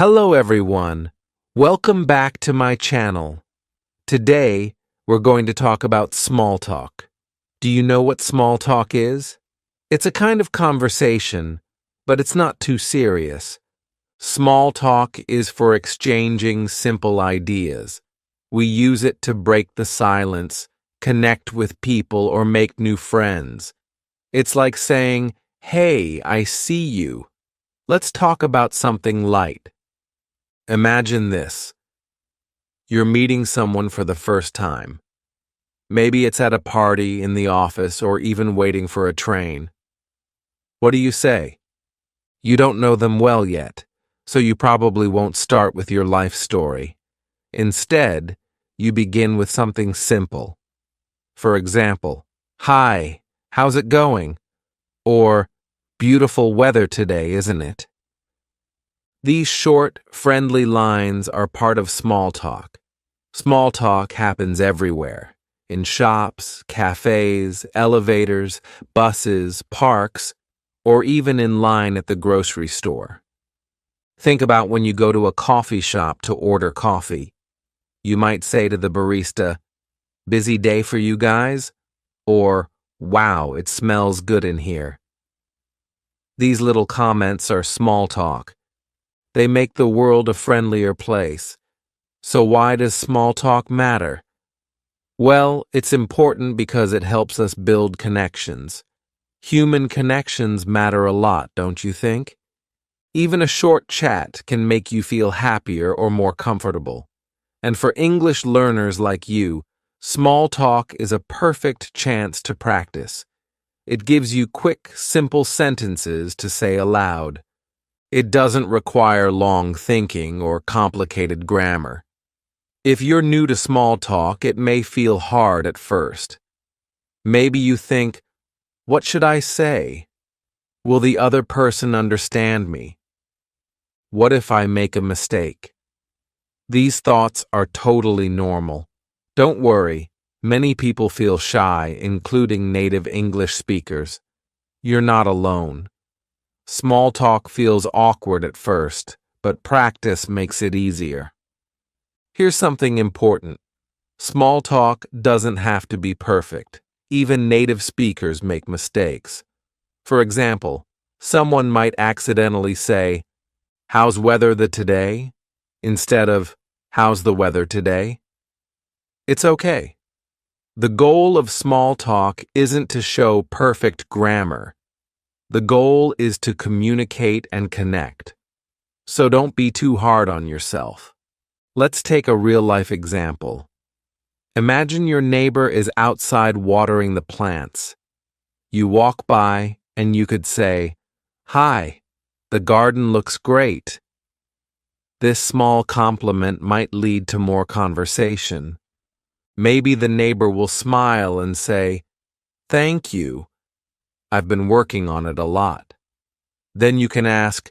Hello everyone, welcome back to my channel. Today, we're going to talk about small talk. Do you know what small talk is? It's a kind of conversation, but it's not too serious. Small talk is for exchanging simple ideas. We use it to break the silence, connect with people, or make new friends. It's like saying, "Hey, I see you. Let's talk about something light." Imagine this. You're meeting someone for the first time. Maybe it's at a party, in the office, or even waiting for a train. What do you say? You don't know them well yet, so you probably won't start with your life story. Instead, you begin with something simple. For example, "Hi, how's it going?" Or, "Beautiful weather today, isn't it?" These short, friendly lines are part of small talk. Small talk happens everywhere, in shops, cafes, elevators, buses, parks, or even in line at the grocery store. Think about when you go to a coffee shop to order coffee. You might say to the barista, "Busy day for you guys?" Or, "Wow, it smells good in here." These little comments are small talk. They make the world a friendlier place. So why does small talk matter? Well, it's important because it helps us build connections. Human connections matter a lot, don't you think? Even a short chat can make you feel happier or more comfortable. And for English learners like you, small talk is a perfect chance to practice. It gives you quick, simple sentences to say aloud. It doesn't require long thinking or complicated grammar. If you're new to small talk, it may feel hard at first. Maybe you think, "What should I say? Will the other person understand me? What if I make a mistake?" These thoughts are totally normal. Don't worry, many people feel shy, including native English speakers. You're not alone. Small talk feels awkward at first, but practice makes it easier. Here's something important. Small talk doesn't have to be perfect. Even native speakers make mistakes. For example, someone might accidentally say, "How's weather today?" instead of, "How's the weather today?" It's okay. The goal of small talk isn't to show perfect grammar. The goal is to communicate and connect. So don't be too hard on yourself. Let's take a real-life example. Imagine your neighbor is outside watering the plants. You walk by and you could say, "Hi, the garden looks great." This small compliment might lead to more conversation. Maybe the neighbor will smile and say, "Thank you. I've been working on it a lot." Then you can ask,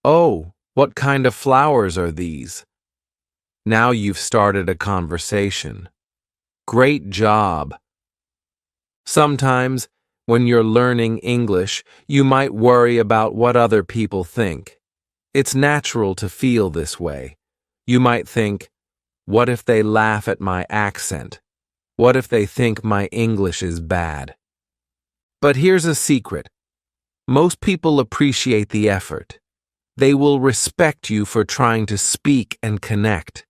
"Oh, what kind of flowers are these?" Now you've started a conversation. Great job. Sometimes, when you're learning English, you might worry about what other people think. It's natural to feel this way. You might think, "What if they laugh at my accent? What if they think my English is bad?" But here's a secret. Most people appreciate the effort. They will respect you for trying to speak and connect.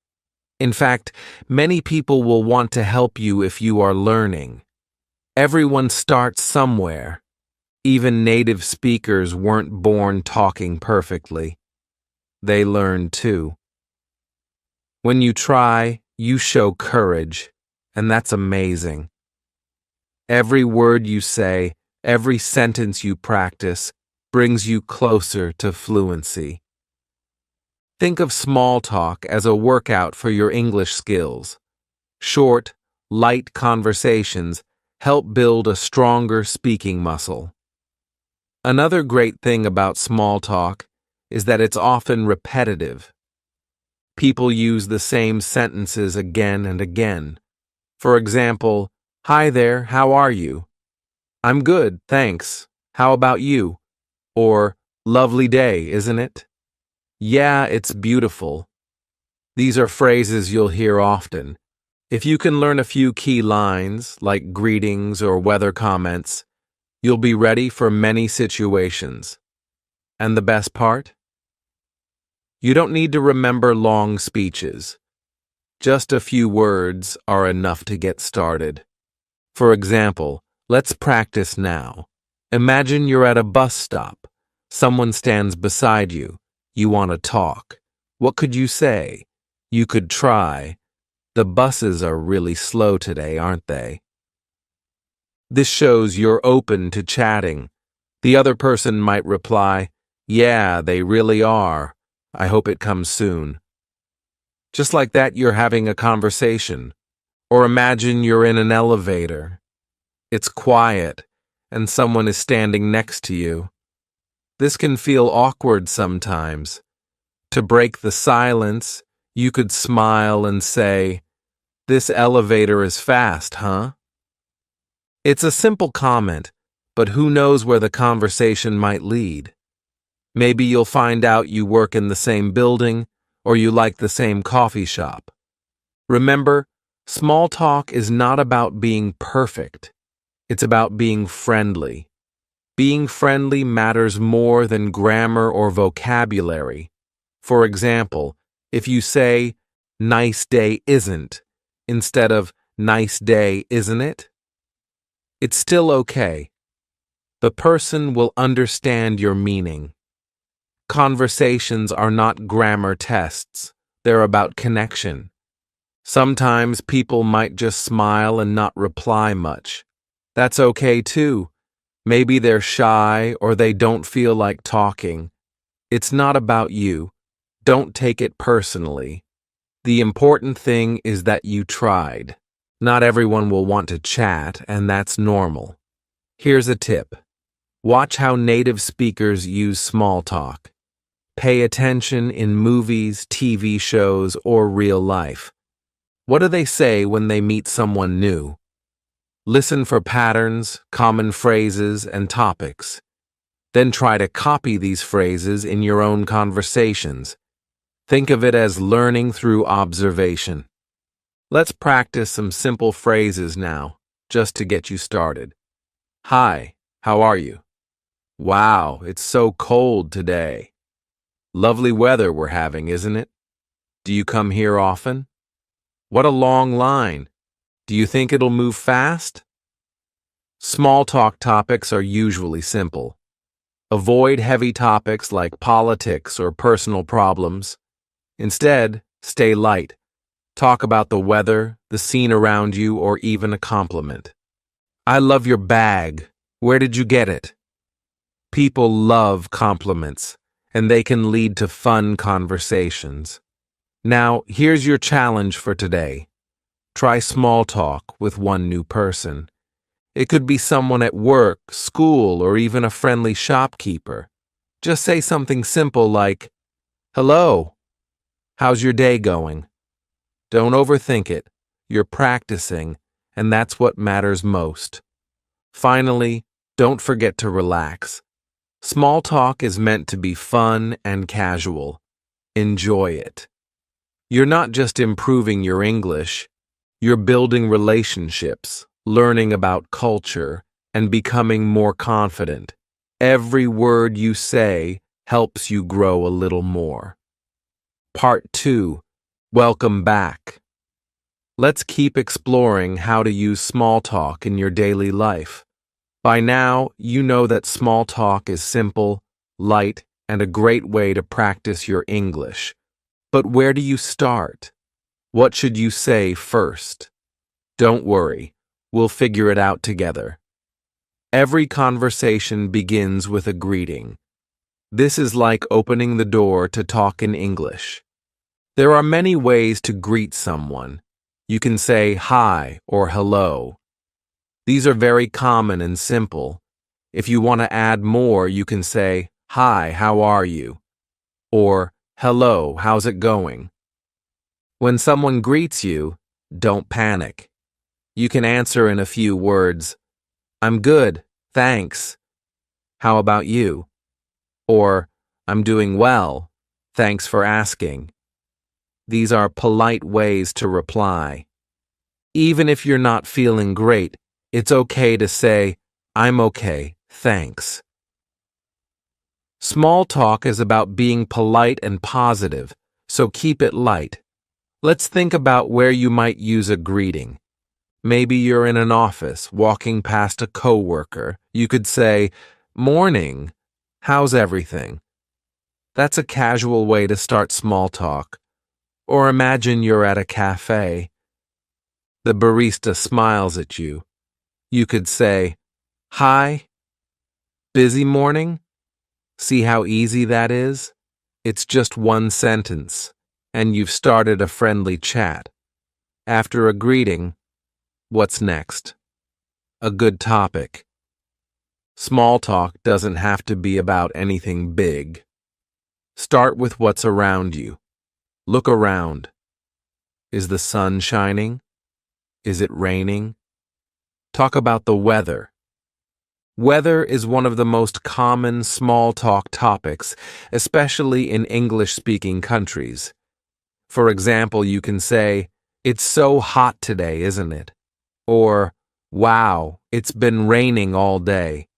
In fact, many people will want to help you if you are learning. Everyone starts somewhere. Even native speakers weren't born talking perfectly. They learn too. When you try, you show courage, and that's amazing. Every word you say, every sentence you practice, brings you closer to fluency. Think of small talk as a workout for your English skills. Short, light conversations help build a stronger speaking muscle. Another great thing about small talk is that it's often repetitive. People use the same sentences again and again. For example, "Hi there, how are you?" "I'm good, thanks. How about you?" Or, "Lovely day, isn't it?" Yeah, it's beautiful. These are phrases you'll hear often. If you can learn a few key lines, like greetings or weather comments, you'll be ready for many situations. And the best part? You don't need to remember long speeches. Just a few words are enough to get started. For example, let's practice now. Imagine you're at a bus stop. Someone stands beside you. You want to talk. What could you say? You could try, "The buses are really slow today, aren't they?" This shows you're open to chatting. The other person might reply, "Yeah, they really are. I hope it comes soon." Just like that, you're having a conversation. Or imagine you're in an elevator. It's quiet, and someone is standing next to you. This can feel awkward sometimes. To break the silence, you could smile and say, "This elevator is fast, huh?" It's a simple comment, but who knows where the conversation might lead. Maybe you'll find out you work in the same building or you like the same coffee shop. Remember, small talk is not about being perfect. It's about being friendly. Being friendly matters more than grammar or vocabulary. For example, if you say, "Nice day isn't," instead of "Nice day, isn't it?" it's still okay. The person will understand your meaning. Conversations are not grammar tests. They're about connection. Sometimes people might just smile and not reply much. That's okay too. Maybe they're shy or they don't feel like talking. It's not about you. Don't take it personally. The important thing is that you tried. Not everyone will want to chat, and that's normal. Here's a tip. Watch how native speakers use small talk. Pay attention in movies, TV shows, or real life. What do they say when they meet someone new? Listen for patterns, common phrases, and topics. Then try to copy these phrases in your own conversations. Think of it as learning through observation. Let's practice some simple phrases now, just to get you started. Hi, how are you? Wow, it's so cold today. Lovely weather we're having, isn't it? Do you come here often? What a long line. Do you think it'll move fast? Small talk topics are usually simple. Avoid heavy topics like politics or personal problems. Instead, stay light. Talk about the weather, the scene around you, or even a compliment. I love your bag. Where did you get it? People love compliments, and they can lead to fun conversations. Now, here's your challenge for today. Try small talk with one new person. It could be someone at work, school, or even a friendly shopkeeper. Just say something simple like, "Hello, how's your day going?" Don't overthink it. You're practicing, and that's what matters most. Finally, don't forget to relax. Small talk is meant to be fun and casual. Enjoy it. You're not just improving your English, you're building relationships, learning about culture, and becoming more confident. Every word you say helps you grow a little more. Part 2. Welcome back. Let's keep exploring how to use small talk in your daily life. By now, you know that small talk is simple, light, and a great way to practice your English. But where do you start? What should you say first? Don't worry, we'll figure it out together. Every conversation begins with a greeting. This is like opening the door to talk in English. There are many ways to greet someone. You can say hi or hello. These are very common and simple. If you want to add more, you can say, "Hi, how are you?" Or, "Hello, how's it going?" When someone greets you, don't panic. You can answer in a few words, "I'm good, thanks. How about you?" Or, "I'm doing well. Thanks for asking. These are polite ways to reply. Even if you're not feeling great, it's okay to say, I'm okay, thanks. Small talk is about being polite and positive, so keep it light. Let's think about where you might use a greeting. Maybe you're in an office, walking past a coworker. You could say, "Morning, how's everything?" That's a casual way to start small talk. Or imagine you're at a cafe. The barista smiles at you. You could say, "Hi, busy morning?" See how easy that is? It's just one sentence, and you've started a friendly chat. After a greeting, what's next? A good topic. Small talk doesn't have to be about anything big. Start with what's around you. Look around. Is the sun shining? Is it raining? Talk about the weather. Weather is one of the most common small talk topics, especially in English-speaking countries. For example, you can say, "It's so hot today, isn't it?" Or, "Wow, it's been raining all day."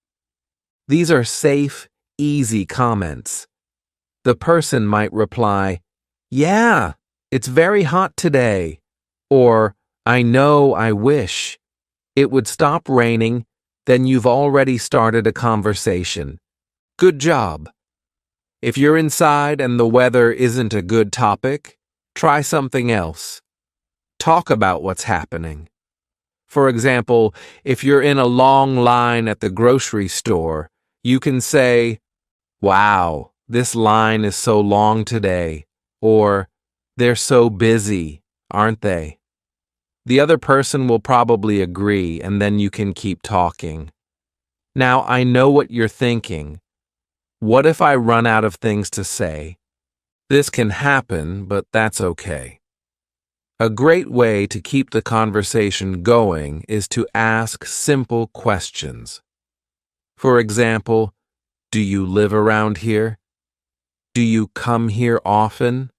These are safe, easy comments. The person might reply, "Yeah, it's very hot today." Or, "I know, I wish." It would stop raining, then you've already started a conversation. Good job. If you're inside and the weather isn't a good topic, try something else. Talk about what's happening. For example, if you're in a long line at the grocery store, you can say, "Wow, this line is so long today," or "They're so busy, aren't they?" The other person will probably agree, and then you can keep talking. Now, I know what you're thinking. What if I run out of things to say? This can happen, but that's okay. A great way to keep the conversation going is to ask simple questions. For example, do you live around here? Do you come here often?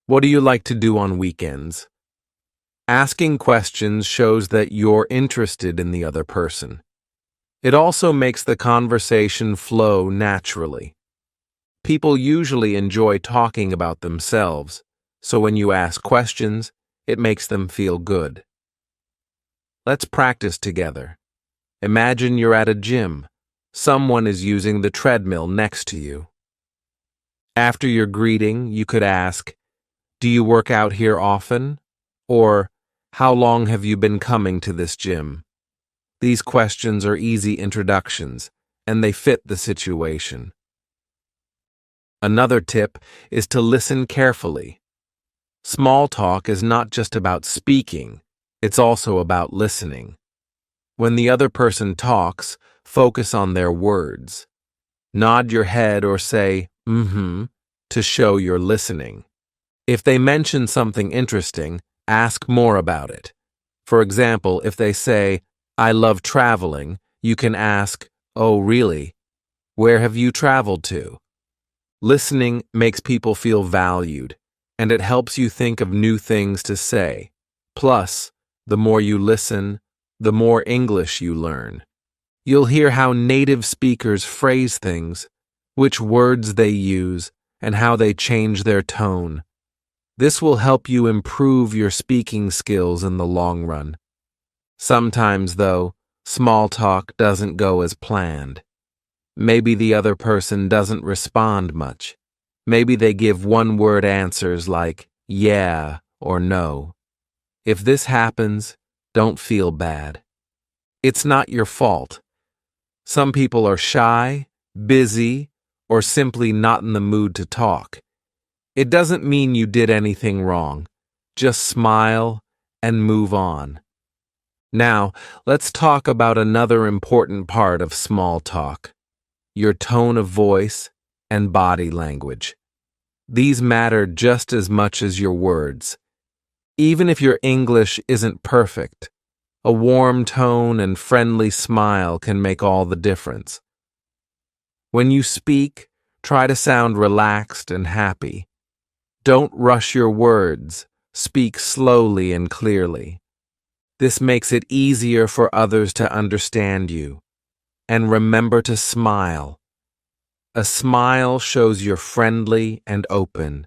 What do you like to do on weekends? Asking questions shows that you're interested in the other person. It also makes the conversation flow naturally. People usually enjoy talking about themselves, so when you ask questions, it makes them feel good. Let's practice together. Imagine you're at a gym. Someone is using the treadmill next to you. After your greeting, you could ask, "Do you work out here often?" Or, "How long have you been coming to this gym?" These questions are easy introductions, and they fit the situation. Another tip is to listen carefully. Small talk is not just about speaking, it's also about listening. When the other person talks, focus on their words. Nod your head or say, "Mm-hmm," to show you're listening. If they mention something interesting, ask more about it. For example, if they say, "I love traveling," you can ask, "Oh, really? Where have you traveled to?" Listening makes people feel valued, and it helps you think of new things to say. Plus, the more you listen, the more English you learn. You'll hear how native speakers phrase things, which words they use, and how they change their tone. This will help you improve your speaking skills in the long run. Sometimes, though, small talk doesn't go as planned. Maybe the other person doesn't respond much. Maybe they give one-word answers like "yeah" or "no." If this happens, don't feel bad. It's not your fault. Some people are shy, busy, or simply not in the mood to talk. It doesn't mean you did anything wrong. Just smile and move on. Now, let's talk about another important part of small talk: your tone of voice and body language. These matter just as much as your words. Even if your English isn't perfect, a warm tone and friendly smile can make all the difference. When you speak, Try to sound relaxed and happy. Don't rush your words. Speak slowly and clearly. This makes it easier for others to understand you. And remember to smile. A smile shows you're friendly and open.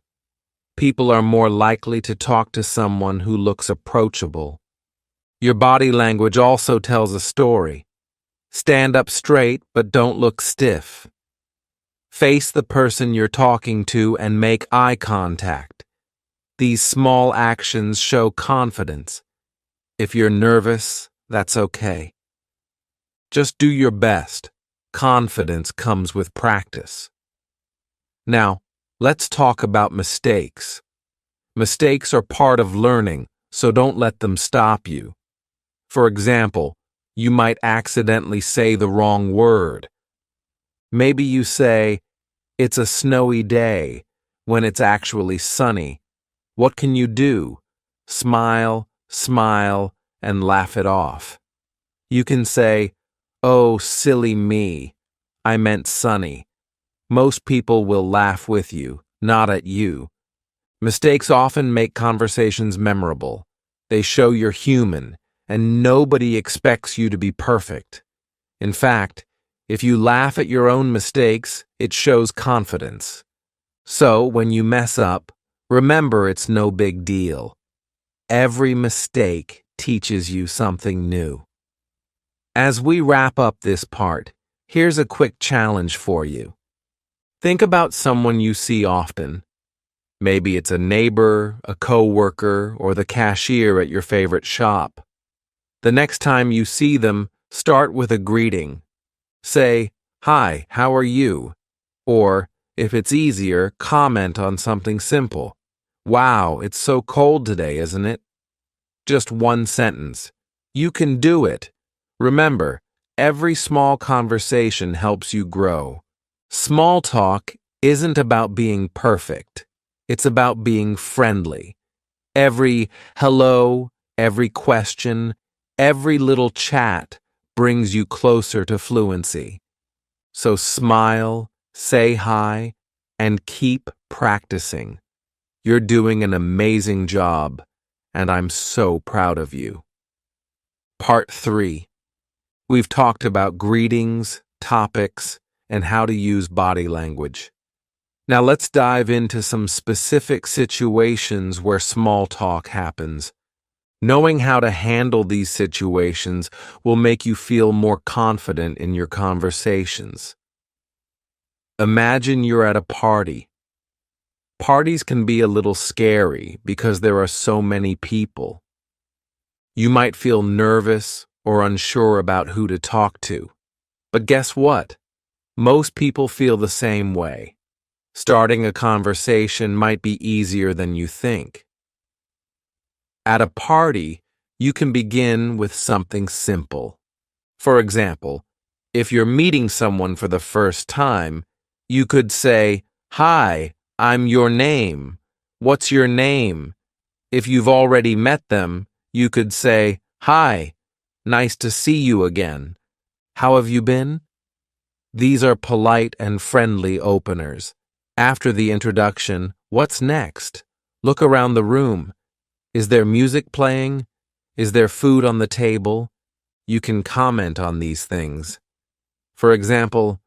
People are more likely to talk to someone who looks approachable. Your body language also tells a story. Stand up straight, but don't look stiff. Face the person you're talking to and make eye contact. These small actions show confidence. If you're nervous, that's okay. Just do your best. Confidence comes with practice. Now, let's talk about mistakes. Mistakes are part of learning, so don't let them stop you. For example, you might accidentally say the wrong word. Maybe you say, "It's a snowy day," when it's actually sunny. What can you do? Smile, smile, and laugh it off. You can say, "Oh, silly me. I meant sunny." Most people will laugh with you, not at you. Mistakes often make conversations memorable. They show you're human, and nobody expects you to be perfect. In fact, if you laugh at your own mistakes, it shows confidence. So, when you mess up, remember it's no big deal. Every mistake teaches you something new. As we wrap up this part, here's a quick challenge for you. Think about someone you see often. Maybe it's a neighbor, a coworker, or the cashier at your favorite shop. The next time you see them, start with a greeting. Say, "Hi, how are you?" Or, if it's easier, comment on something simple. "Wow, it's so cold today, isn't it?" Just one sentence. You can do it. Remember, every small conversation helps you grow. Small talk isn't about being perfect. It's about being friendly. Every hello, every question, every little chat brings you closer to fluency. So smile, say hi, and keep practicing. You're doing an amazing job, and I'm so proud of you. Part 3. We've talked about greetings, topics, and how to use body language. Now let's dive into some specific situations where small talk happens. Knowing how to handle these situations will make you feel more confident in your conversations. Imagine you're at a party. Parties can be a little scary because there are so many people. You might feel nervous or unsure about who to talk to. But guess what? Most people feel the same way. Starting a conversation might be easier than you think. At a party, you can begin with something simple. For example, if you're meeting someone for the first time, you could say, "Hi, I'm your name. What's your name?" If you've already met them, you could say, "Hi, nice to see you again. How have you been?" These are polite and friendly openers. After the introduction, what's next? Look around the room. Is there music playing? Is there food on the table? You can comment on these things. For example,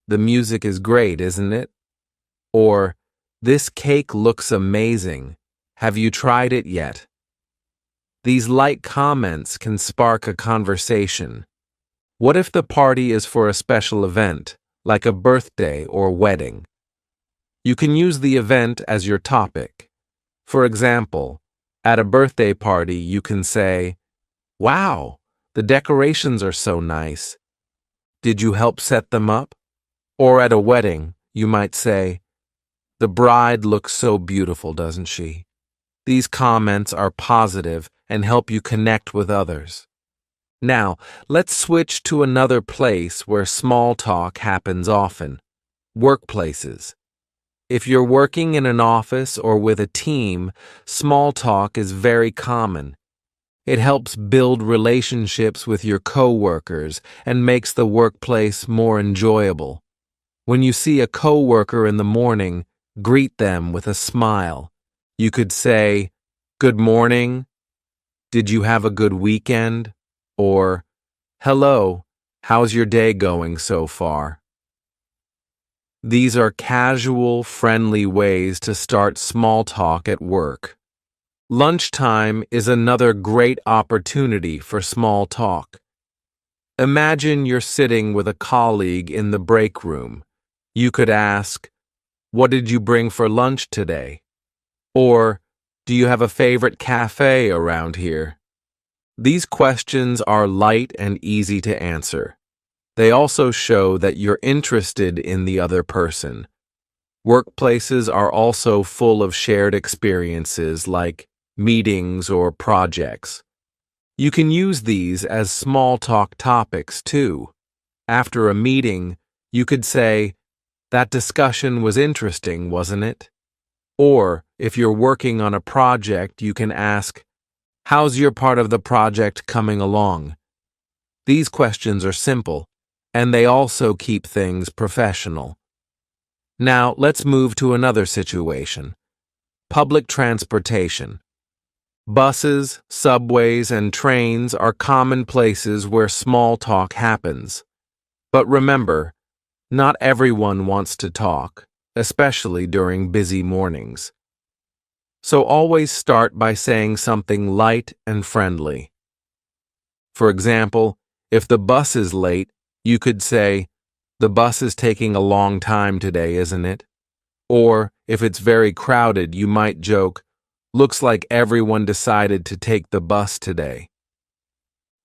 "The music is great, isn't it?" Or, "This cake looks amazing. Have you tried it yet?" These light comments can spark a conversation. What if the party is for a special event, like a birthday or wedding? You can use the event as your topic. For example, at a birthday party, you can say, "Wow, the decorations are so nice. Did you help set them up?" Or at a wedding, you might say, "The bride looks so beautiful, doesn't she?" These comments are positive and help you connect with others. Now, let's switch to another place where small talk happens often: workplaces. If you're working in an office or with a team, small talk is very common. It helps build relationships with your coworkers and makes the workplace more enjoyable. When you see a coworker in the morning, greet them with a smile. You could say, "Good morning," "Did you have a good weekend?" or "Hello, how's your day going so far?" These are casual, friendly ways to start small talk at work. Lunchtime is another great opportunity for small talk. Imagine you're sitting with a colleague in the break room. You could ask, "What did you bring for lunch today?" Or, "Do you have a favorite cafe around here?" These questions are light and easy to answer. They also show that you're interested in the other person. Workplaces are also full of shared experiences like meetings or projects. You can use these as small talk topics too. After a meeting, you could say, "That discussion was interesting, wasn't it?" Or, if you're working on a project, you can ask, "How's your part of the project coming along?" These questions are simple, and they also keep things professional. Now, let's move to another situation. Public transportation. Buses, subways, and trains are common places where small talk happens. But remember, not everyone wants to talk, especially during busy mornings. So always start by saying something light and friendly. For example, if the bus is late, you could say, "The bus is taking a long time today, isn't it?" Or, if it's very crowded, you might joke, "Looks like everyone decided to take the bus today."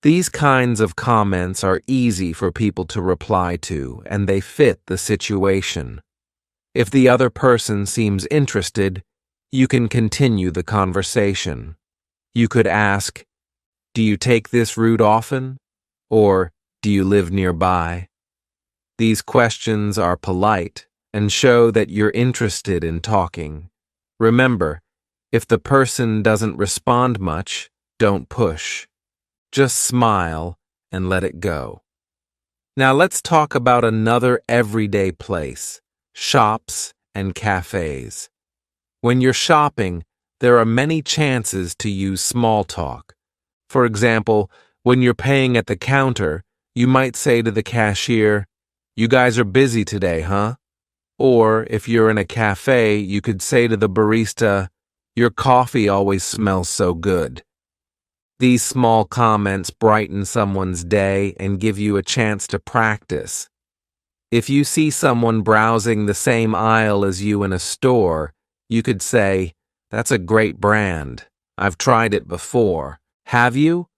These kinds of comments are easy for people to reply to, and they fit the situation. If the other person seems interested, you can continue the conversation. You could ask, "Do you take this route often?" Or, "Do you live nearby?" These questions are polite and show that you're interested in talking. Remember, if the person doesn't respond much, don't push. Just smile and let it go. Now let's talk about another everyday place, shops and cafes. When you're shopping, there are many chances to use small talk. For example, when you're paying at the counter, you might say to the cashier, "You guys are busy today, huh?" Or if you're in a cafe, you could say to the barista, "Your coffee always smells so good." These small comments brighten someone's day and give you a chance to practice. If you see someone browsing the same aisle as you in a store, you could say, "That's a great brand. I've tried it before. Have you?"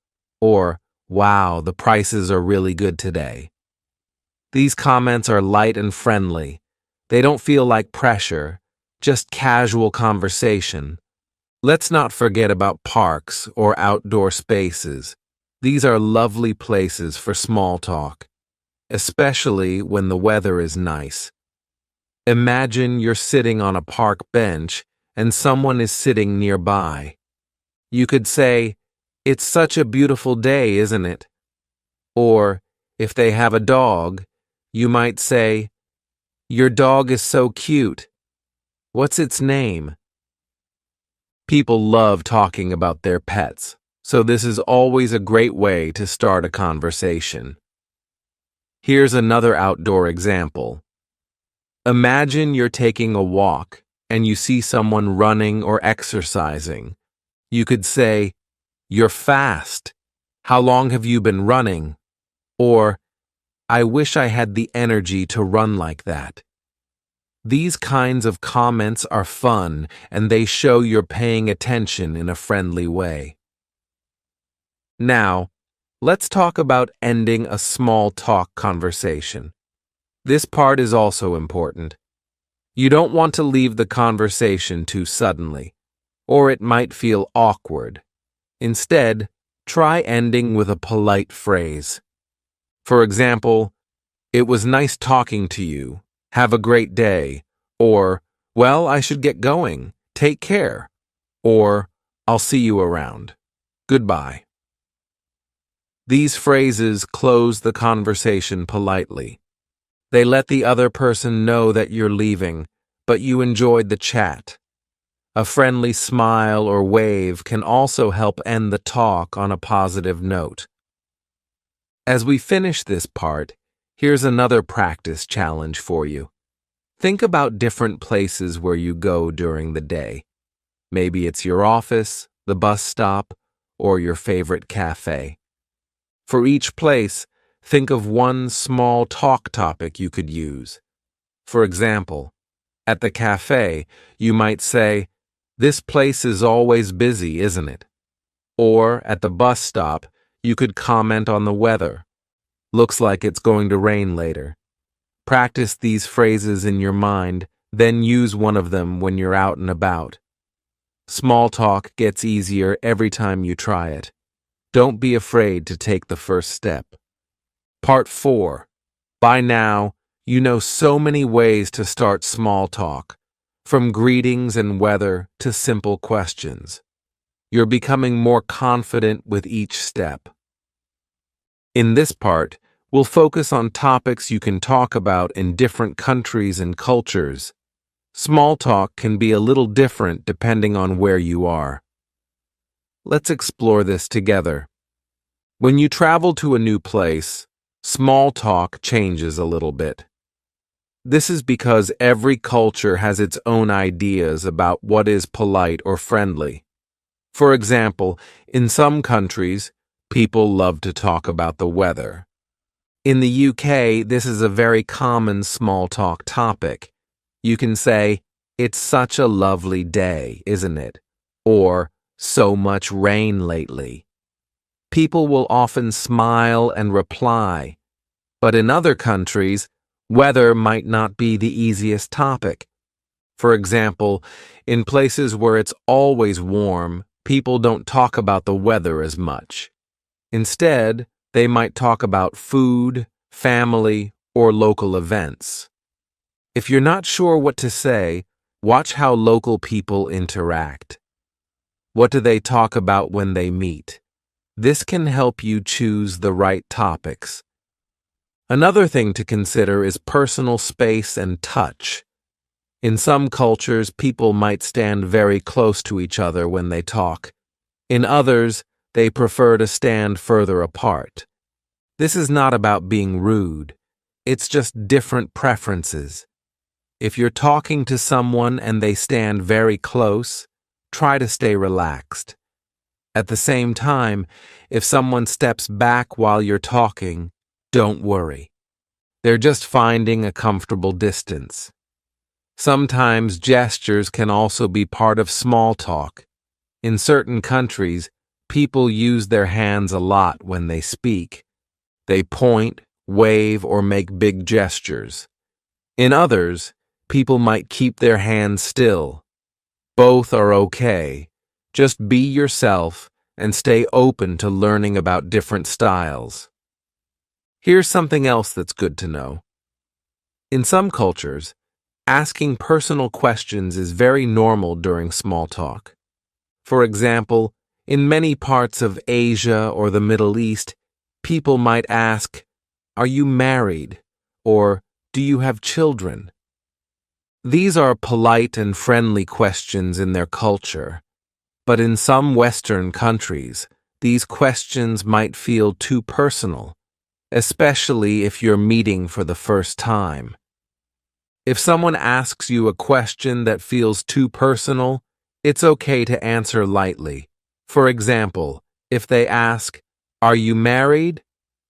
Or, "Wow, the prices are really good today." These comments are light and friendly. They don't feel like pressure, just casual conversation. Let's not forget about parks or outdoor spaces. These are lovely places for small talk, especially when the weather is nice. Imagine you're sitting on a park bench and someone is sitting nearby. You could say, "It's such a beautiful day, isn't it?" Or, if they have a dog, you might say, "Your dog is so cute. What's its name?" People love talking about their pets, so this is always a great way to start a conversation. Here's another outdoor example. Imagine you're taking a walk and you see someone running or exercising. You could say, "You're fast. How long have you been running?" Or, "I wish I had the energy to run like that." These kinds of comments are fun and they show you're paying attention in a friendly way. Now, let's talk about ending a small talk conversation. This part is also important. You don't want to leave the conversation too suddenly, or it might feel awkward. Instead, try ending with a polite phrase. For example, "It was nice talking to you. Have a great day." Or, "Well, I should get going. Take care." Or, "I'll see you around. Goodbye." These phrases close the conversation politely. They let the other person know that you're leaving, but you enjoyed the chat. A friendly smile or wave can also help end the talk on a positive note. As we finish this part, here's another practice challenge for you. Think about different places where you go during the day. Maybe it's your office, the bus stop, or your favorite cafe. For each place, think of one small talk topic you could use. For example, at the cafe, you might say, "This place is always busy, isn't it?" Or at the bus stop, you could comment on the weather. "Looks like it's going to rain later." Practice these phrases in your mind, then use one of them when you're out and about. Small talk gets easier every time you try it. Don't be afraid to take the first step. Part 4. By now, you know so many ways to start small talk, from greetings and weather to simple questions. You're becoming more confident with each step. In this part, we'll focus on topics you can talk about in different countries and cultures. Small talk can be a little different depending on where you are. Let's explore this together. When you travel to a new place, small talk changes a little bit. This is because every culture has its own ideas about what is polite or friendly. For example, in some countries, people love to talk about the weather. In the UK, this is a very common small talk topic. You can say, "It's such a lovely day, isn't it?" Or, "So much rain lately." People will often smile and reply, but in other countries, weather might not be the easiest topic. For example, in places where it's always warm, people don't talk about the weather as much. Instead, they might talk about food, family, or local events. If you're not sure what to say, watch how local people interact. What do they talk about when they meet? This can help you choose the right topics. Another thing to consider is personal space and touch. In some cultures, people might stand very close to each other when they talk. In others, they prefer to stand further apart. This is not about being rude. It's just different preferences. If you're talking to someone and they stand very close, try to stay relaxed. At the same time, if someone steps back while you're talking, don't worry. They're just finding a comfortable distance. Sometimes gestures can also be part of small talk. In certain countries, people use their hands a lot when they speak. They point, wave, or make big gestures. In others, people might keep their hands still. Both are okay. Just be yourself and stay open to learning about different styles. Here's something else that's good to know. In some cultures, asking personal questions is very normal during small talk. For example, in many parts of Asia or the Middle East, people might ask, "Are you married?" or "Do you have children?" These are polite and friendly questions in their culture, but in some Western countries, these questions might feel too personal, especially if you're meeting for the first time. If someone asks you a question that feels too personal, it's okay to answer lightly. For example, if they ask, "Are you married?"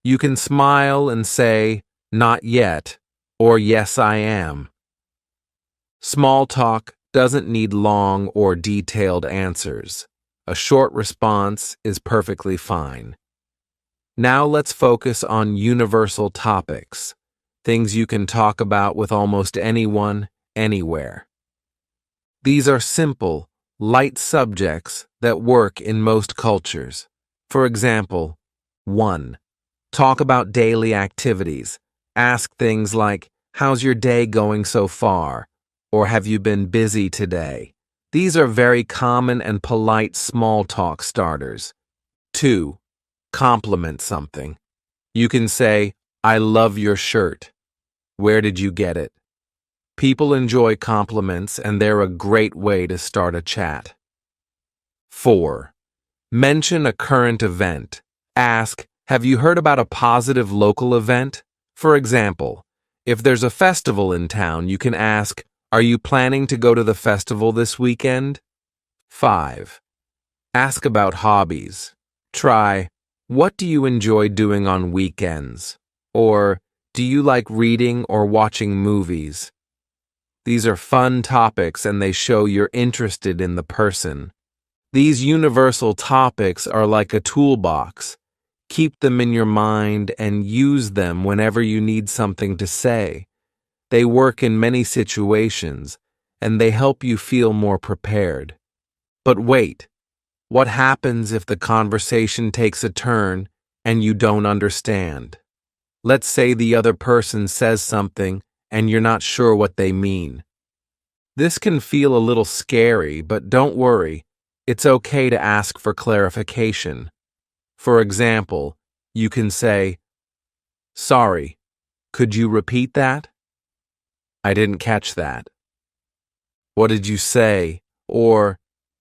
you can smile and say, "Not yet," or "Yes, I am." Small talk doesn't need long or detailed answers. A short response is perfectly fine. Now let's focus on universal topics, things you can talk about with almost anyone, anywhere. These are simple, light subjects that work in most cultures. For example, 1. Talk about daily activities. Ask things like, "How's your day going so far?" or "Have you been busy today?" These are very common and polite small talk starters. 2. Compliment something. You can say, "I love your shirt." Where did you get it? People enjoy compliments, and they're a great way to start a chat. 4. Mention a current event. Ask, have you heard about a positive local event? For example, if there's a festival in town, you can ask, are you planning to go to the festival this weekend? 5. Ask about hobbies. Try, what do you enjoy doing on weekends? Or, do you like reading or watching movies? These are fun topics and they show you're interested in the person. These universal topics are like a toolbox. Keep them in your mind and use them whenever you need something to say. They work in many situations, and they help you feel more prepared. But wait, what happens if the conversation takes a turn and you don't understand? Let's say the other person says something and you're not sure what they mean. This can feel a little scary, but don't worry. It's okay to ask for clarification. For example, you can say, sorry, could you repeat that? I didn't catch that. What did you say? Or,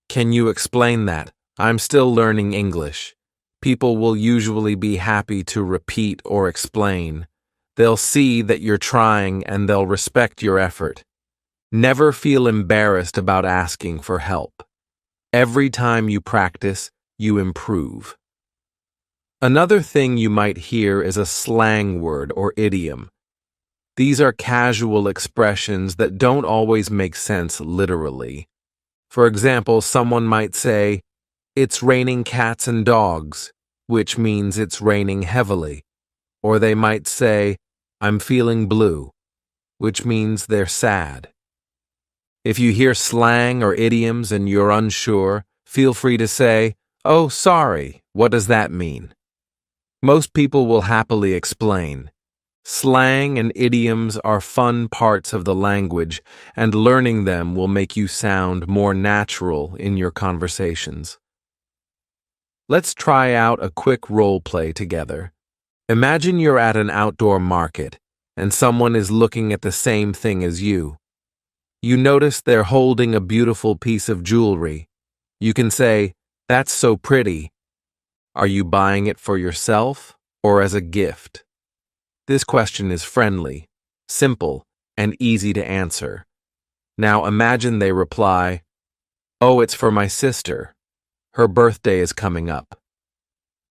can you explain that? I'm still learning English. People will usually be happy to repeat or explain. They'll see that you're trying and they'll respect your effort. Never feel embarrassed about asking for help. Every time you practice, you improve. Another thing you might hear is a slang word or idiom. These are casual expressions that don't always make sense literally. For example, someone might say, it's raining cats and dogs, which means it's raining heavily. Or they might say, I'm feeling blue, which means they're sad. If you hear slang or idioms and you're unsure, feel free to say, oh, sorry, what does that mean? Most people will happily explain. Slang and idioms are fun parts of the language, and learning them will make you sound more natural in your conversations. Let's try out a quick role play together. Imagine you're at an outdoor market, and someone is looking at the same thing as you. You notice they're holding a beautiful piece of jewelry. You can say, that's so pretty. Are you buying it for yourself or as a gift? This question is friendly, simple, and easy to answer. Now imagine they reply, oh, it's for my sister. Her birthday is coming up.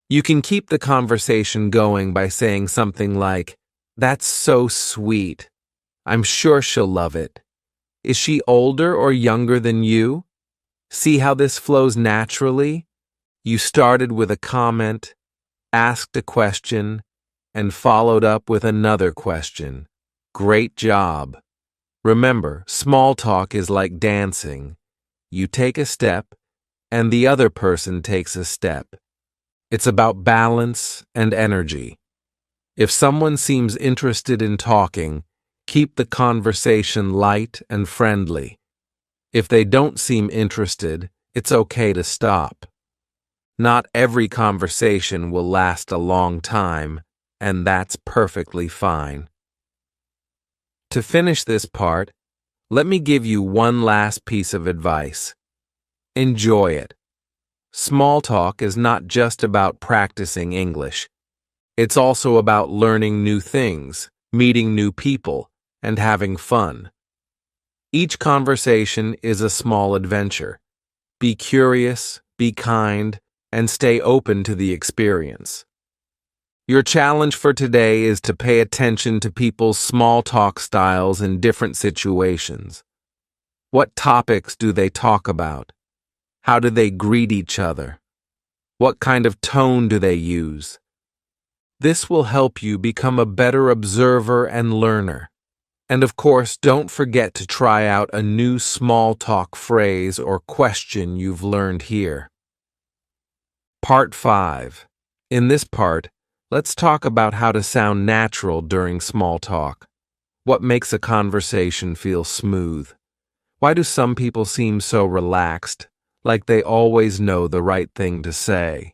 You can keep the conversation going by saying something like, that's so sweet. I'm sure she'll love it. Is she older or younger than you? See how this flows naturally? You started with a comment, asked a question, and followed up with another question. Great job. Remember, small talk is like dancing. You take a step, and the other person takes a step. It's about balance and energy. If someone seems interested in talking, keep the conversation light and friendly. If they don't seem interested, it's okay to stop. Not every conversation will last a long time, and that's perfectly fine. To finish this part, let me give you one last piece of advice. Enjoy it. Small talk is not just about practicing English. It's also about learning new things, meeting new people, and having fun. Each conversation is a small adventure. Be curious, be kind, and stay open to the experience. Your challenge for today is to pay attention to people's small talk styles in different situations. What topics do they talk about? How do they greet each other? What kind of tone do they use? This will help you become a better observer and learner. And of course, don't forget to try out a new small talk phrase or question you've learned here. Part 5. In this part, let's talk about how to sound natural during small talk. What makes a conversation feel smooth? Why do some people seem so relaxed, like they always know the right thing to say?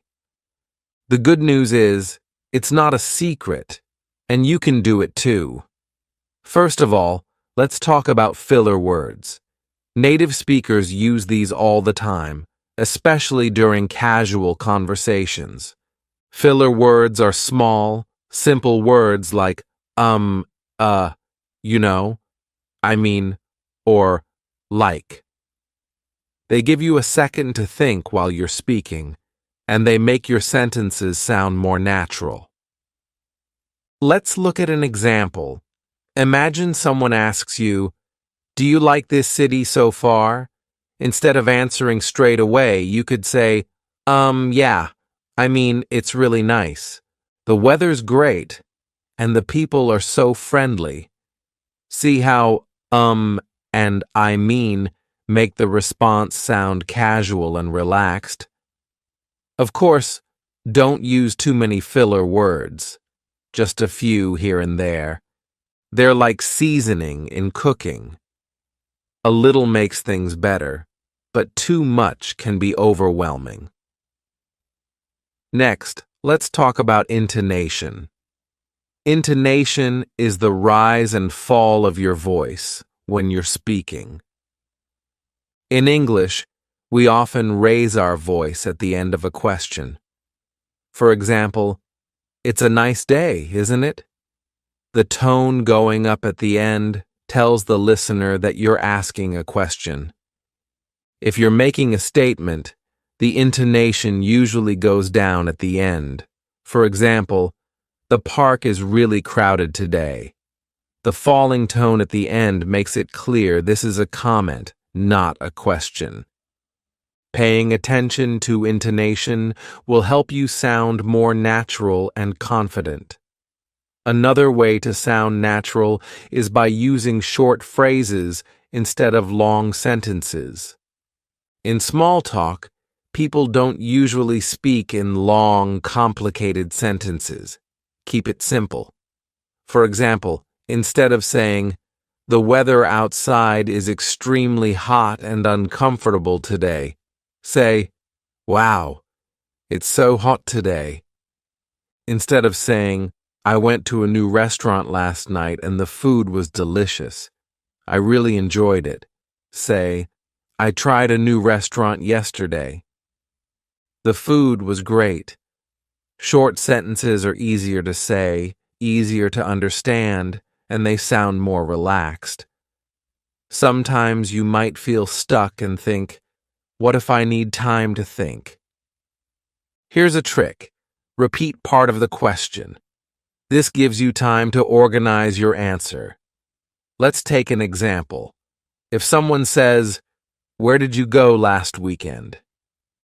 The good news is, it's not a secret, and you can do it too. First of all, let's talk about filler words. Native speakers use these all the time, especially during casual conversations. Filler words are small, simple words like uh, you know, I mean, or like. They give you a second to think while you're speaking, and they make your sentences sound more natural. Let's look at an example. Imagine someone asks you, "Do you like this city so far?" Instead of answering straight away, you could say, yeah, I mean, it's really nice. The weather's great, and the people are so friendly. See how, and I mean make the response sound casual and relaxed? Of course, don't use too many filler words, just a few here and there. They're like seasoning in cooking. A little makes things better, but too much can be overwhelming. Next, let's talk about intonation. Intonation is the rise and fall of your voice when you're speaking. In English, we often raise our voice at the end of a question. For example, "It's a nice day, isn't it?" The tone going up at the end tells the listener that you're asking a question. If you're making a statement, the intonation usually goes down at the end. For example, "The park is really crowded today." The falling tone at the end makes it clear this is a comment, not a question. Paying attention to intonation will help you sound more natural and confident. Another way to sound natural is by using short phrases instead of long sentences. In small talk, people don't usually speak in long, complicated sentences. Keep it simple. For example, instead of saying, "The weather outside is extremely hot and uncomfortable today," say, "Wow, it's so hot today." Instead of saying, "I went to a new restaurant last night and the food was delicious. I really enjoyed it," say, "I tried a new restaurant yesterday. The food was great." Short sentences are easier to say, easier to understand, and they sound more relaxed. Sometimes you might feel stuck and think, "What if I need time to think?" Here's a trick. Repeat part of the question. This gives you time to organize your answer. Let's take an example. If someone says, "Where did you go last weekend?"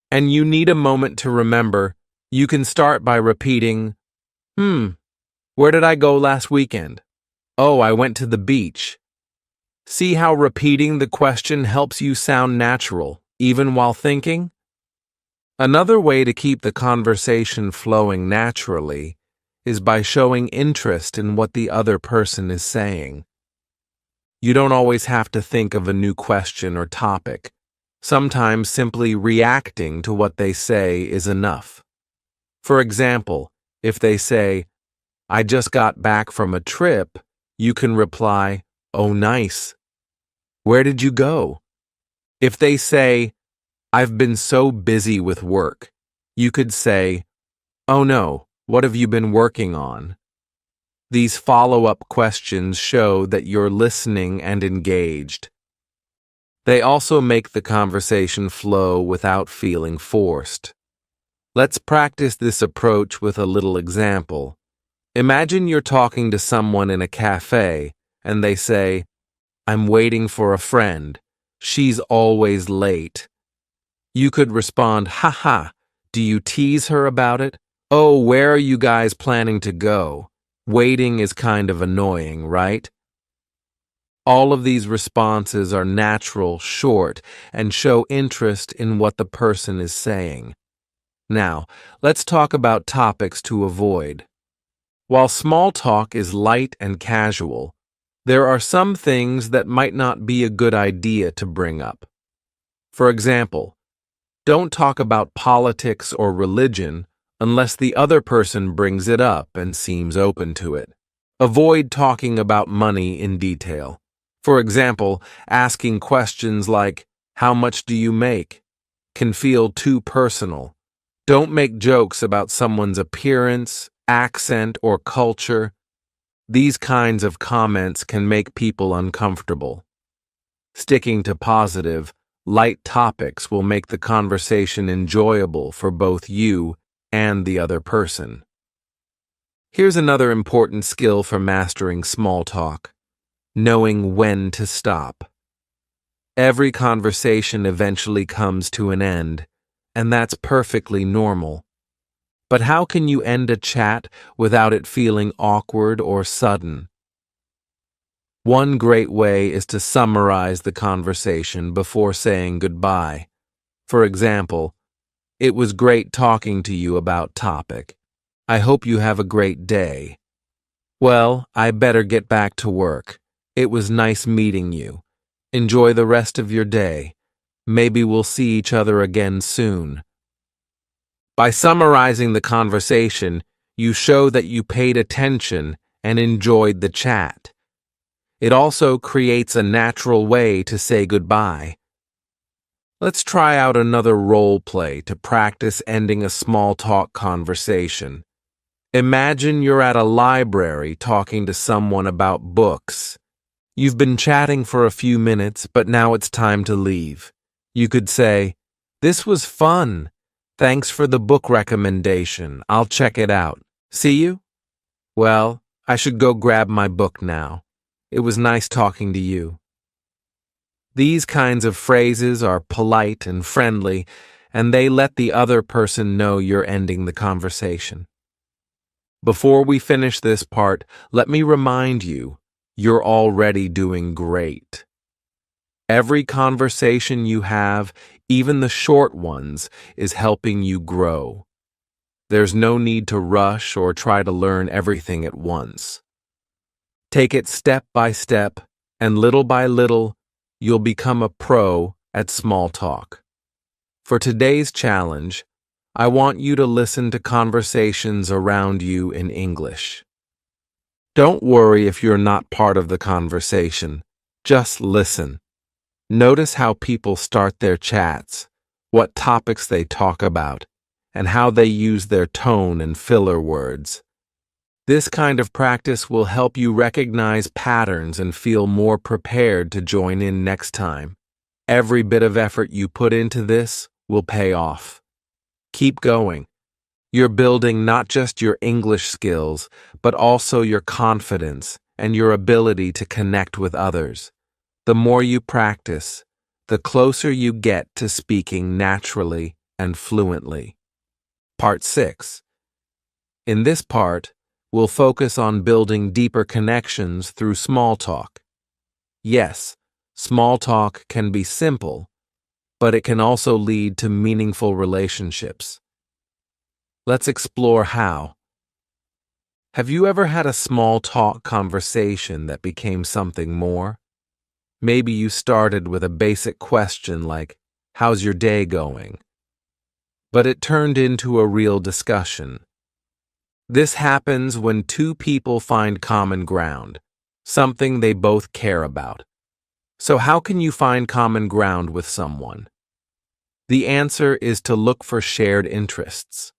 and you need a moment to remember, you can start by repeating, "Where did I go last weekend?" "Oh, I went to the beach." See how repeating the question helps you sound natural, even while thinking? Another way to keep the conversation flowing naturally is by showing interest in what the other person is saying. You don't always have to think of a new question or topic. Sometimes simply reacting to what they say is enough. For example, if they say, "I just got back from a trip," you can reply, "Oh, nice. Where did you go?" If they say, "I've been so busy with work," you could say, "Oh no, what have you been working on?" These follow-up questions show that you're listening and engaged. They also make the conversation flow without feeling forced. Let's practice this approach with a little example. Imagine you're talking to someone in a cafe, and they say, "I'm waiting for a friend. She's always late." You could respond, "Haha, do you tease her about it? Oh, where are you guys planning to go? Waiting is kind of annoying, right?" All of these responses are natural, short, and show interest in what the person is saying. Now, let's talk about topics to avoid. While small talk is light and casual, there are some things that might not be a good idea to bring up. For example, don't talk about politics or religion unless the other person brings it up and seems open to it. Avoid talking about money in detail. For example, asking questions like, "How much do you make?" can feel too personal. Don't make jokes about someone's appearance, accent, or culture. These kinds of comments can make people uncomfortable. Sticking to positive, light topics will make the conversation enjoyable for both you and the other person. Here's another important skill for mastering small talk: knowing when to stop. Every conversation eventually comes to an end, and that's perfectly normal. But how can you end a chat without it feeling awkward or sudden? One great way is to summarize the conversation before saying goodbye. For example, "It was great talking to you about topic. I hope you have a great day. Well, I better get back to work. It was nice meeting you. Enjoy the rest of your day. Maybe we'll see each other again soon." By summarizing the conversation, you show that you paid attention and enjoyed the chat. It also creates a natural way to say goodbye. Let's try out another role play to practice ending a small talk conversation. Imagine you're at a library talking to someone about books. You've been chatting for a few minutes, but now it's time to leave. You could say, "This was fun. Thanks for the book recommendation. I'll check it out. See you? Well, I should go grab my book now. It was nice talking to you." These kinds of phrases are polite and friendly, and they let the other person know you're ending the conversation. Before we finish this part, let me remind you, you're already doing great. Every conversation you have, even the short ones, is helping you grow. There's no need to rush or try to learn everything at once. Take it step by step, and little by little, you'll become a pro at small talk. For today's challenge, I want you to listen to conversations around you in English. Don't worry if you're not part of the conversation. Just listen. Notice how people start their chats, what topics they talk about, and how they use their tone and filler words. This kind of practice will help you recognize patterns and feel more prepared to join in next time. Every bit of effort you put into this will pay off. Keep going. You're building not just your English skills, but also your confidence and your ability to connect with others. The more you practice, the closer you get to speaking naturally and fluently. Part 6. In this part, we'll focus on building deeper connections through small talk. Yes, small talk can be simple, but it can also lead to meaningful relationships. Let's explore how. Have you ever had a small talk conversation that became something more? Maybe you started with a basic question like, "How's your day going?" But it turned into a real discussion. This happens when two people find common ground, something they both care about. So how can you find common ground with someone? The answer is to look for shared interests.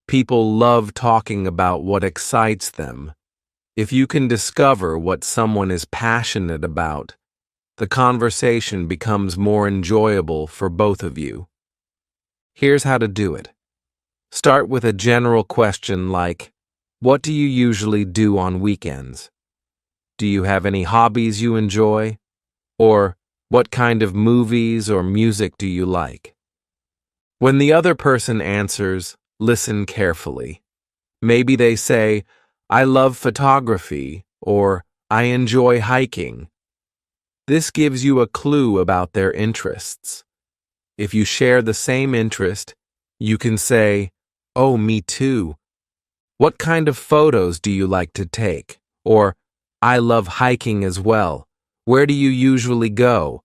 People love talking about what excites them. If you can discover what someone is passionate about, the conversation becomes more enjoyable for both of you. Here's how to do it. Start with a general question like, "What do you usually do on weekends?" "Do you have any hobbies you enjoy?" Or, "What kind of movies or music do you like?" When the other person answers, listen carefully. Maybe they say, "I love photography," or "I enjoy hiking." This gives you a clue about their interests. If you share the same interest, you can say, "Oh, me too. What kind of photos do you like to take?" Or, "I love hiking as well. Where do you usually go?"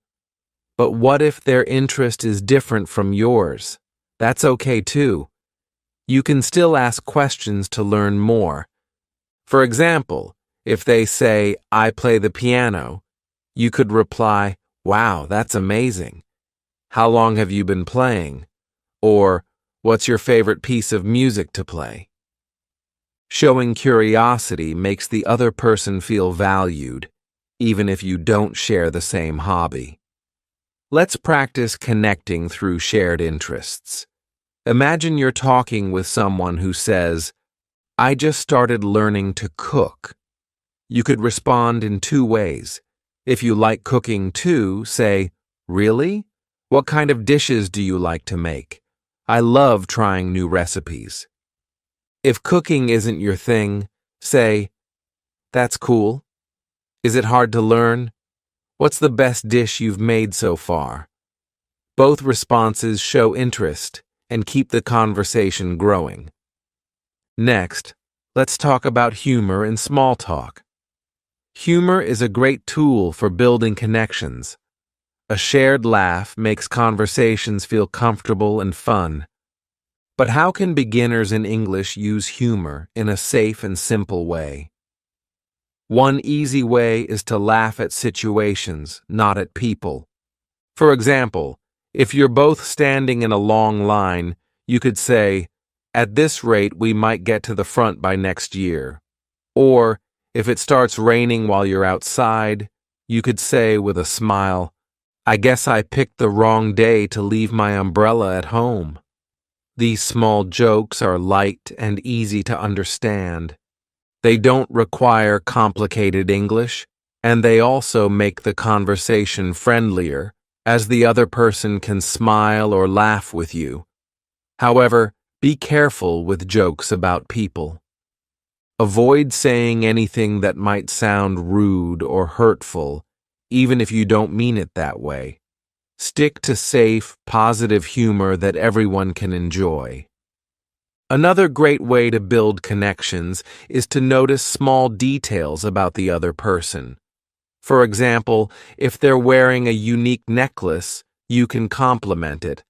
But what if their interest is different from yours? That's okay too. You can still ask questions to learn more. For example, If they say, "I play the piano," you could reply, "Wow, that's amazing. How long have you been playing?" Or, "What's your favorite piece of music to play?" Showing curiosity makes the other person feel valued, even if you don't share the same hobby. Let's practice connecting through shared interests. Imagine you're talking with someone who says, "I just started learning to cook." You could respond in two ways. If you like cooking too, say, "Really? What kind of dishes do you like to make? I love trying new recipes." If cooking isn't your thing, say, "That's cool. Is it hard to learn? What's the best dish you've made so far?" Both responses show interest and keep the conversation growing. Next, let's talk about humor in small talk. Humor is a great tool for building connections. A shared laugh makes conversations feel comfortable and fun. But how can beginners in English use humor in a safe and simple way? One easy way is to laugh at situations, not at people. For example, if you're both standing in a long line, you could say, "At this rate, we might get to the front by next year." Or, if it starts raining while you're outside, you could say with a smile, "I guess I picked the wrong day to leave my umbrella at home." These small jokes are light and easy to understand. They don't require complicated English, and they also make the conversation friendlier, as the other person can smile or laugh with you. However, be careful with jokes about people. Avoid saying anything that might sound rude or hurtful, even if you don't mean it that way. Stick to safe, positive humor that everyone can enjoy. Another great way to build connections is to notice small details about the other person. For example, if they're wearing a unique necklace, you can compliment it.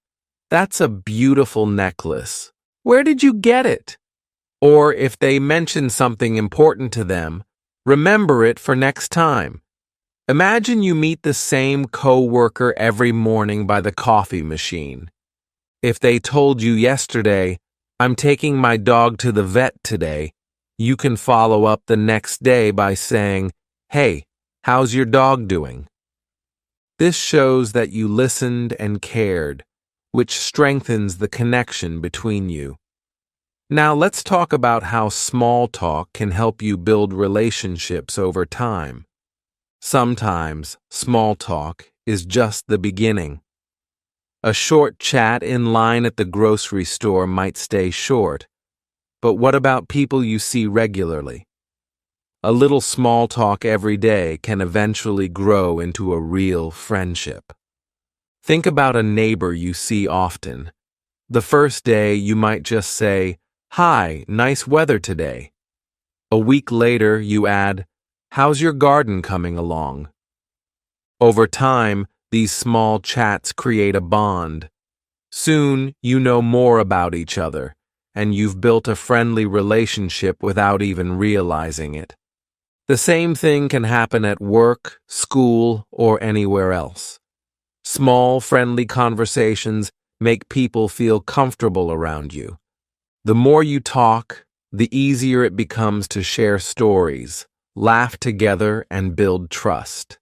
"That's a beautiful necklace. Where did you get it?" Or if they mention something important to them, remember it for next time. Imagine you meet the same coworker every morning by the coffee machine. If they told you yesterday, "I'm taking my dog to the vet today," you can follow up the next day by saying, "Hey, how's your dog doing?" This shows that you listened and cared, which strengthens the connection between you. Now let's talk about how small talk can help you build relationships over time. Sometimes small talk is just the beginning. A short chat in line at the grocery store might stay short, but what about people you see regularly? A little small talk every day can eventually grow into a real friendship. Think about a neighbor you see often. The first day you might just say, "Hi, nice weather today." A week later you add, "How's your garden coming along?" Over time, these small chats create a bond. Soon, you know more about each other, and you've built a friendly relationship without even realizing it. The same thing can happen at work, school, or anywhere else. Small, friendly conversations make people feel comfortable around you. The more you talk, the easier it becomes to share stories, laugh together, and build trust.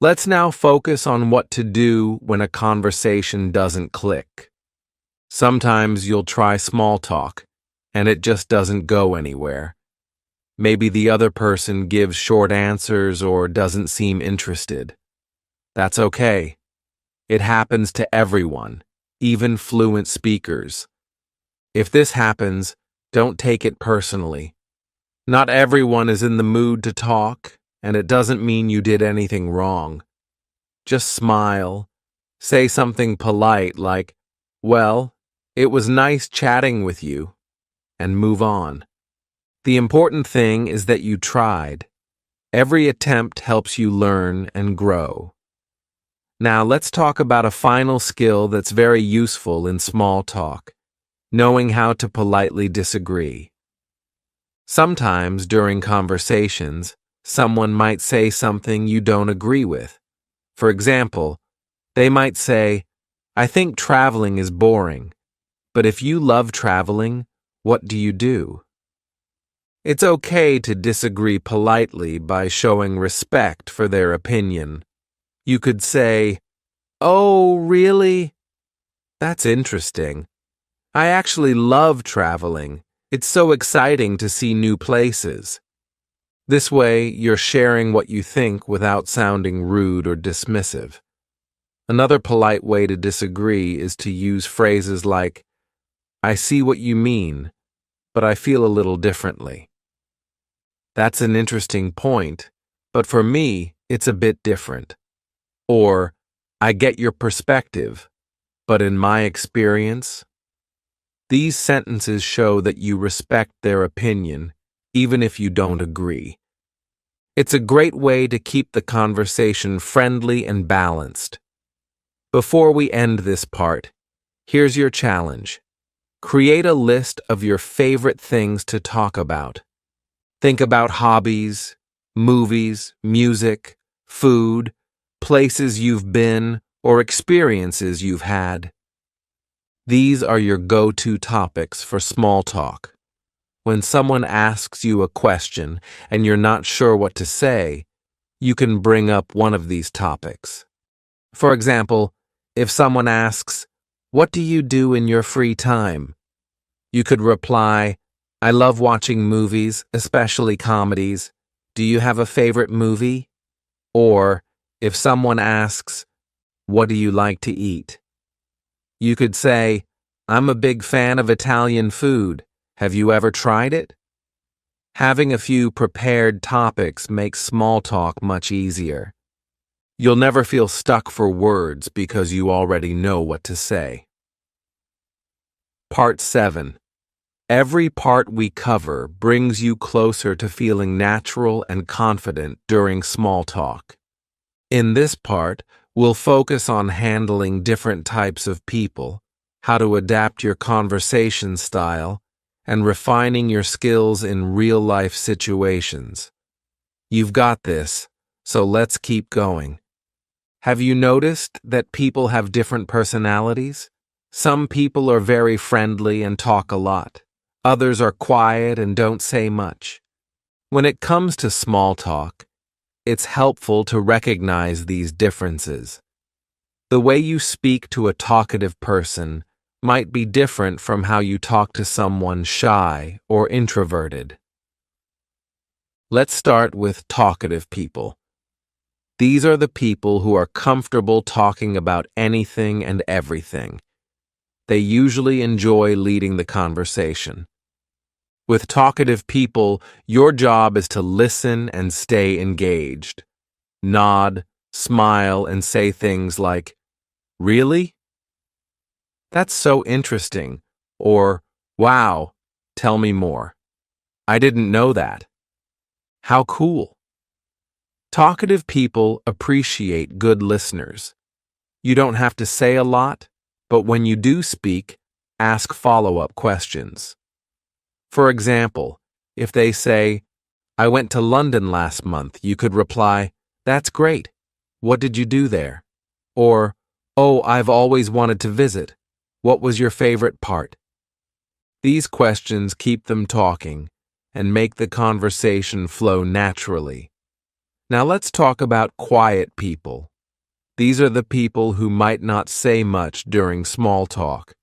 Let's now focus on what to do when a conversation doesn't click. Sometimes you'll try small talk, and it just doesn't go anywhere. Maybe the other person gives short answers or doesn't seem interested. That's okay. It happens to everyone, even fluent speakers. If this happens, don't take it personally. Not everyone is in the mood to talk, and it doesn't mean you did anything wrong. Just smile. Say something polite like, "Well, it was nice chatting with you," and move on. The important thing is that you tried. Every attempt helps you learn and grow. Now let's talk about a final skill that's very useful in small talk: knowing how to politely disagree. Sometimes during conversations, someone might say something you don't agree with. For example, they might say, "I think traveling is boring, but if you love traveling, what do you do?" It's okay to disagree politely by showing respect for their opinion. You could say, "Oh, really? That's interesting. I actually love traveling. It's so exciting to see new places." This way, you're sharing what you think without sounding rude or dismissive. Another polite way to disagree is to use phrases like, "I see what you mean, but I feel a little differently." "That's an interesting point, but for me, it's a bit different." Or, "I get your perspective, but in my experience." These sentences show that you respect their opinion, even if you don't agree. It's a great way to keep the conversation friendly and balanced. Before we end this part, here's your challenge. Create a list of your favorite things to talk about. Think about hobbies, movies, music, food, places you've been, or experiences you've had. These are your go-to topics for small talk. When someone asks you a question and you're not sure what to say, you can bring up one of these topics. For example, if someone asks, "What do you do in your free time?" you could reply, "I love watching movies, especially comedies. Do you have a favorite movie?" Or, if someone asks, "What do you like to eat?" you could say, "I'm a big fan of Italian food. Have you ever tried it?" Having a few prepared topics makes small talk much easier. You'll never feel stuck for words because you already know what to say. Part 7. Every part we cover brings you closer to feeling natural and confident during small talk. In this part, we'll focus on handling different types of people, how to adapt your conversation style, and refining your skills in real-life situations. You've got this, so let's keep going. Have you noticed that people have different personalities? Some people are very friendly and talk a lot. Others are quiet and don't say much. When it comes to small talk, it's helpful to recognize these differences. The way you speak to a talkative person might be different from how you talk to someone shy or introverted. Let's start with talkative people. These are the people who are comfortable talking about anything and everything. They usually enjoy leading the conversation. With talkative people, your job is to listen and stay engaged. Nod, smile, and say things like, "Really? That's so interesting," or, "Wow, tell me more. I didn't know that. How cool." Talkative people appreciate good listeners. You don't have to say a lot, but when you do speak, ask follow-up questions. For example, if they say, "I went to London last month," you could reply, "That's great. What did you do there?" Or, "Oh, I've always wanted to visit. What was your favorite part?" These questions keep them talking and make the conversation flow naturally. Now let's talk about quiet people. These are the people who might not say much during small talk.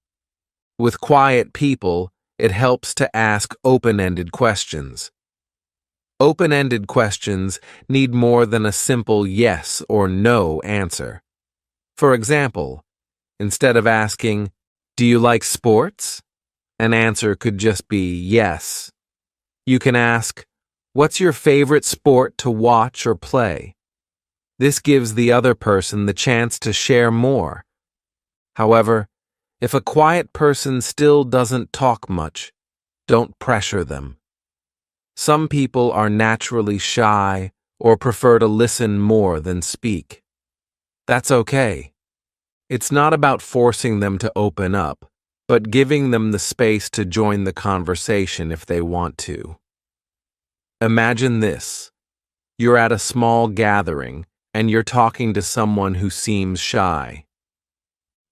With quiet people, it helps to ask open-ended questions. Open-ended questions need more than a simple yes or no answer. For example, instead of asking, "Do you like sports?" an answer could just be yes. You can ask, "What's your favorite sport to watch or play?" This gives the other person the chance to share more. However, if a quiet person still doesn't talk much, don't pressure them. Some people are naturally shy or prefer to listen more than speak. That's okay. It's not about forcing them to open up, but giving them the space to join the conversation if they want to. Imagine this. You're at a small gathering, and you're talking to someone who seems shy.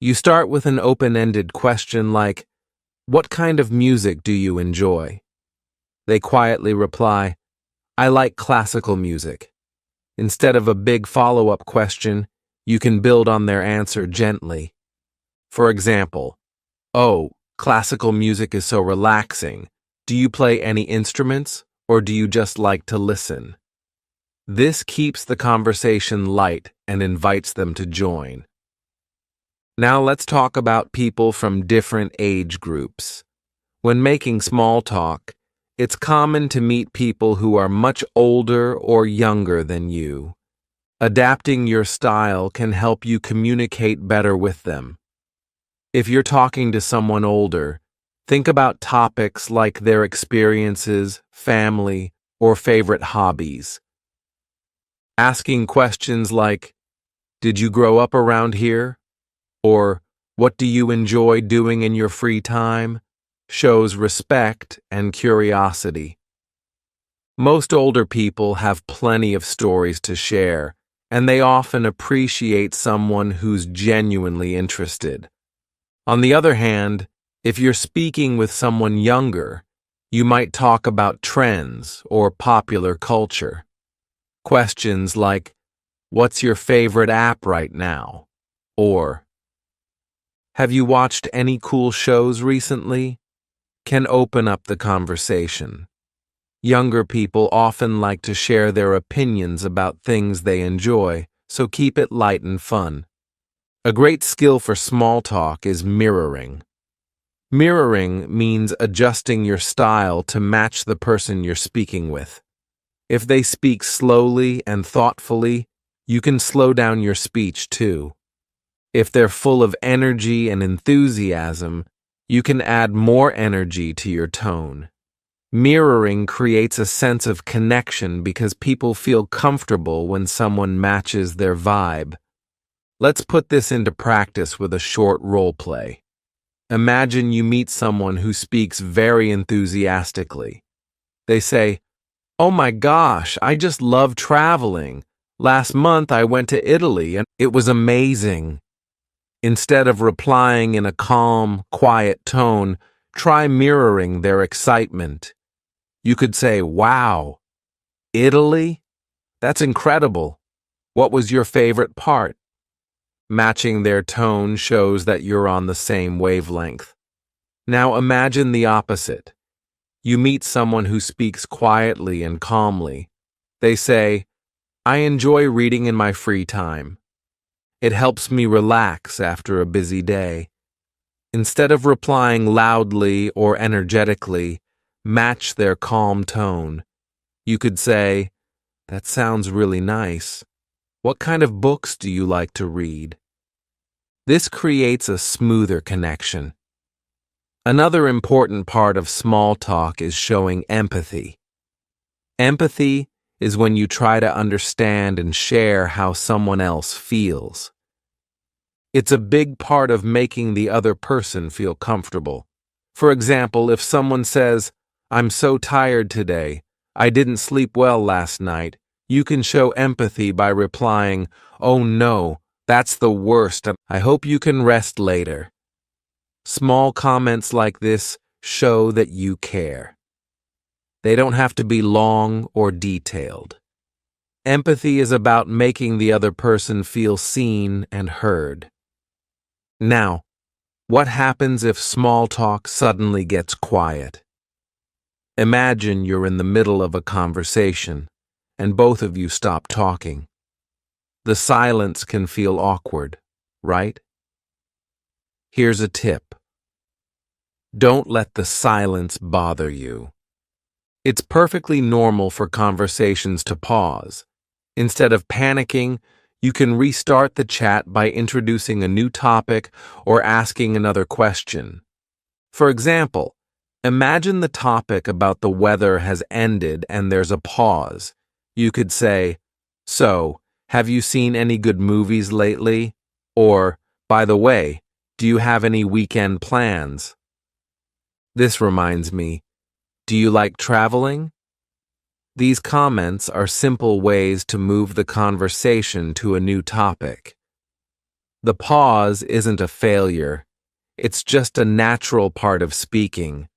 You start with an open-ended question like, "What kind of music do you enjoy?" They quietly reply, "I like classical music." Instead of a big follow-up question, you can build on their answer gently. For example, "Oh, classical music is so relaxing. Do you play any instruments, or do you just like to listen?" This keeps the conversation light and invites them to join. Now let's talk about people from different age groups. When making small talk, it's common to meet people who are much older or younger than you. Adapting your style can help you communicate better with them. If you're talking to someone older, think about topics like their experiences, family, or favorite hobbies. Asking questions like, "Did you grow up around here?" or "What do you enjoy doing in your free time?" shows respect and curiosity. Most older people have plenty of stories to share, and they often appreciate someone who's genuinely interested. On the other hand, if you're speaking with someone younger, you might talk about trends or popular culture. Questions like, "What's your favorite app right now?" or "Have you watched any cool shows recently?" can open up the conversation. Younger people often like to share their opinions about things they enjoy, so keep it light and fun. A great skill for small talk is mirroring. Mirroring means adjusting your style to match the person you're speaking with. If they speak slowly and thoughtfully, you can slow down your speech too. If they're full of energy and enthusiasm, you can add more energy to your tone. Mirroring creates a sense of connection because people feel comfortable when someone matches their vibe. Let's put this into practice with a short role play. Imagine you meet someone who speaks very enthusiastically. They say, "Oh my gosh, I just love traveling. Last month I went to Italy and it was amazing." Instead of replying in a calm, quiet tone, try mirroring their excitement. You could say, "Wow, Italy? That's incredible. What was your favorite part?" Matching their tone shows that you're on the same wavelength. Now imagine the opposite. You meet someone who speaks quietly and calmly. They say, "I enjoy reading in my free time. It helps me relax after a busy day." Instead of replying loudly or energetically, match their calm tone. You could say, "That sounds really nice. What kind of books do you like to read?" This creates a smoother connection. Another important part of small talk is showing empathy. Empathy is when you try to understand and share how someone else feels. It's a big part of making the other person feel comfortable. For example, if someone says, "I'm so tired today. I didn't sleep well last night," you can show empathy by replying, "Oh no, that's the worst. I hope you can rest later." Small comments like this show that you care. They don't have to be long or detailed. Empathy is about making the other person feel seen and heard. Now, what happens if small talk suddenly gets quiet? Imagine you're in the middle of a conversation and both of you stop talking. The silence can feel awkward, right? Here's a tip. Don't let the silence bother you. It's perfectly normal for conversations to pause. Instead of panicking, you can restart the chat by introducing a new topic or asking another question. For example, imagine the topic about the weather has ended and there's a pause. You could say, "So, have you seen any good movies lately?" Or, "By the way, do you have any weekend plans?" This reminds me, do you like traveling? These comments are simple ways to move the conversation to a new topic. The pause isn't a failure. It's just a natural part of speaking.